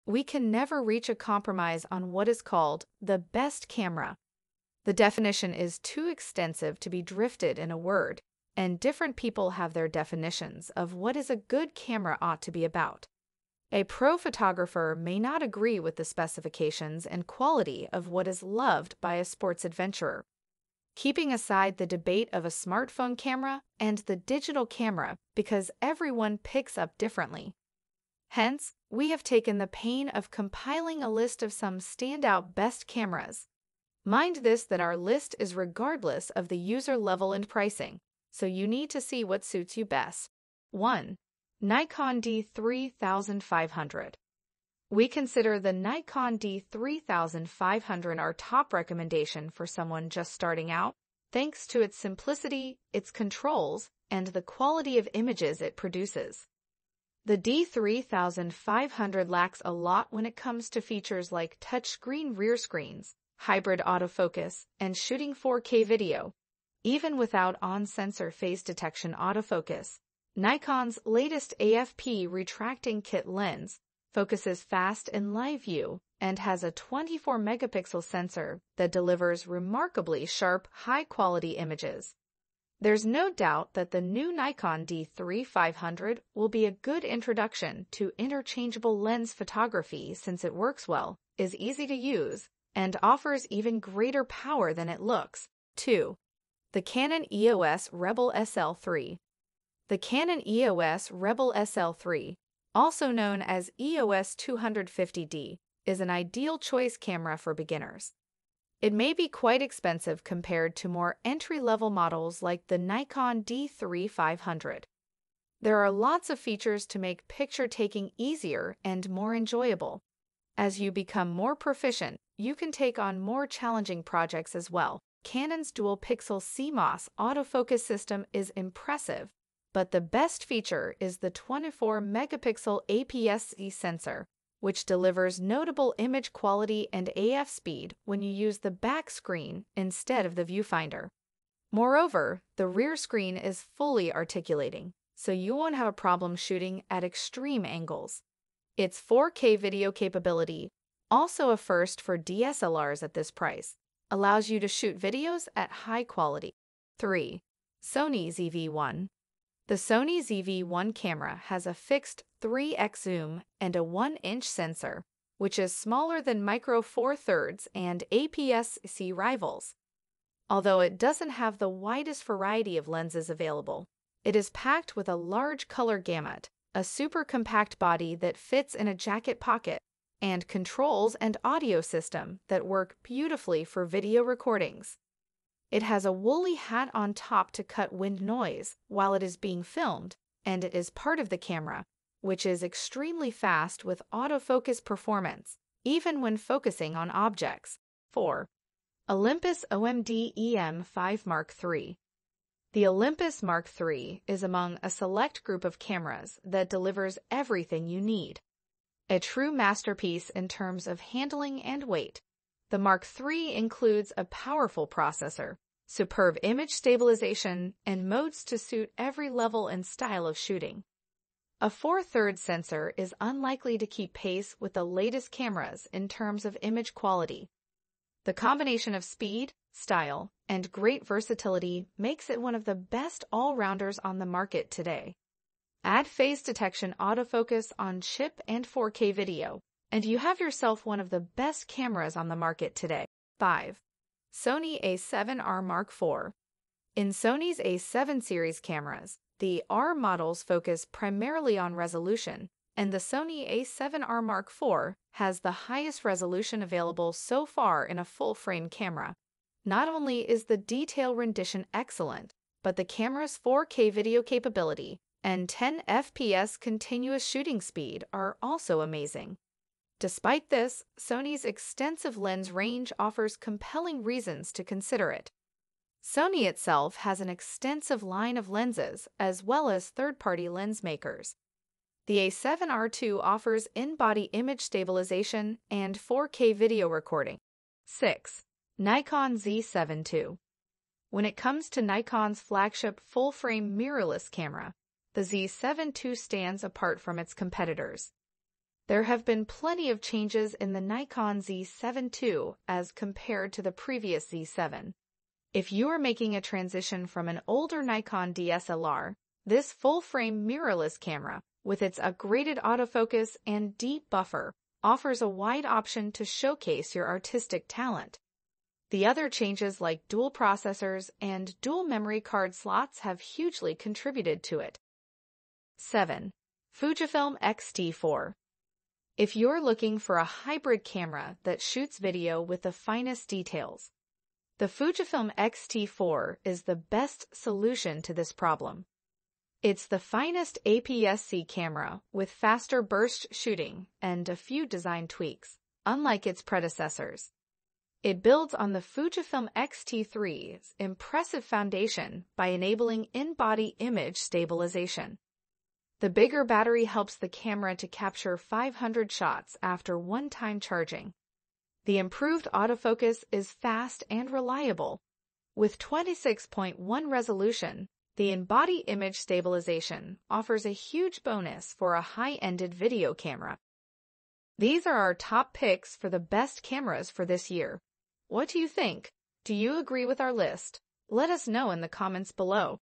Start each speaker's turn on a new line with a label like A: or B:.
A: we can never reach a compromise on what is called the best camera. The definition is too extensive to be drifted in a word, and different people have their definitions of what is a good camera ought to be about. A pro photographer may not agree with the specifications and quality of what is loved by a sports adventurer. Keeping aside the debate of a smartphone camera and the digital camera because everyone picks up differently. Hence, we have taken the pain of compiling a list of some standout best cameras. Mind this that our list is regardless of the user level and pricing, so you need to see what suits you best. 1. Nikon D3500. We consider the Nikon D3500 our top recommendation for someone just starting out, thanks to its simplicity, its controls, and the quality of images it produces. The D3500 lacks a lot when it comes to features like touchscreen rear screens, hybrid autofocus, and shooting 4K video. Even without on-sensor phase detection autofocus, Nikon's latest AFP retracting kit lens focuses fast in live view and has a 24-megapixel sensor that delivers remarkably sharp, high-quality images. There's no doubt that the new Nikon D3500 will be a good introduction to interchangeable lens photography since it works well, is easy to use, and offers even greater power than it looks. 2. The Canon EOS Rebel SL3. The Canon EOS Rebel SL3, also known as EOS 250D, is an ideal choice camera for beginners. It may be quite expensive compared to more entry-level models like the Nikon D3500. There are lots of features to make picture-taking easier and more enjoyable. As you become more proficient, you can take on more challenging projects as well. Canon's dual-pixel CMOS autofocus system is impressive, but the best feature is the 24-megapixel APS-C sensor, which delivers notable image quality and AF speed when you use the back screen instead of the viewfinder. Moreover, the rear screen is fully articulating, so you won't have a problem shooting at extreme angles. Its 4K video capability, also a first for DSLRs at this price, allows you to shoot videos at high quality. 3. Sony ZV-1. The Sony ZV-1 camera has a fixed 3x zoom and a 1-inch sensor, which is smaller than Micro Four Thirds and APS-C rivals. Although it doesn't have the widest variety of lenses available, it is packed with a large color gamut, a super compact body that fits in a jacket pocket, and controls and audio system that work beautifully for video recordings. It has a woolly hat on top to cut wind noise while it is being filmed, and it is part of the camera, which is extremely fast with autofocus performance, even when focusing on objects. 4. Olympus OMD EM5 Mark III. The Olympus Mark III is among a select group of cameras that delivers everything you need. A true masterpiece in terms of handling and weight, the Mark III includes a powerful processor, superb image stabilization, and modes to suit every level and style of shooting. A 4/3 sensor is unlikely to keep pace with the latest cameras in terms of image quality. The combination of speed, style, and great versatility makes it one of the best all-rounders on the market today. Add phase detection autofocus on chip and 4K video, and you have yourself one of the best cameras on the market today. 5. Sony A7R Mark IV. In Sony's A7 series cameras, the R models focus primarily on resolution, and the Sony A7R Mark IV has the highest resolution available so far in a full-frame camera. Not only is the detail rendition excellent, but the camera's 4K video capability and 10 FPS continuous shooting speed are also amazing. Despite this, Sony's extensive lens range offers compelling reasons to consider it. Sony itself has an extensive line of lenses as well as third-party lens makers. The A7R II offers in-body image stabilization and 4K video recording. 6. Nikon Z7 II. When it comes to Nikon's flagship full-frame mirrorless camera, the Z7 II stands apart from its competitors. There have been plenty of changes in the Nikon Z7 II as compared to the previous Z7. If you are making a transition from an older Nikon DSLR, this full-frame mirrorless camera, with its upgraded autofocus and deep buffer, offers a wide option to showcase your artistic talent. The other changes like dual processors and dual memory card slots have hugely contributed to it. 7. Fujifilm X-T4. If you're looking for a hybrid camera that shoots video with the finest details, the Fujifilm X-T4 is the best solution to this problem. It's the finest APS-C camera with faster burst shooting and a few design tweaks, unlike its predecessors. It builds on the Fujifilm X-T3's impressive foundation by enabling in-body image stabilization. The bigger battery helps the camera to capture 500 shots after one-time charging. The improved autofocus is fast and reliable. With 26.1 resolution, the in-body image stabilization offers a huge bonus for a high-ended video camera. These are our top picks for the best cameras for this year. What do you think? Do you agree with our list? Let us know in the comments below.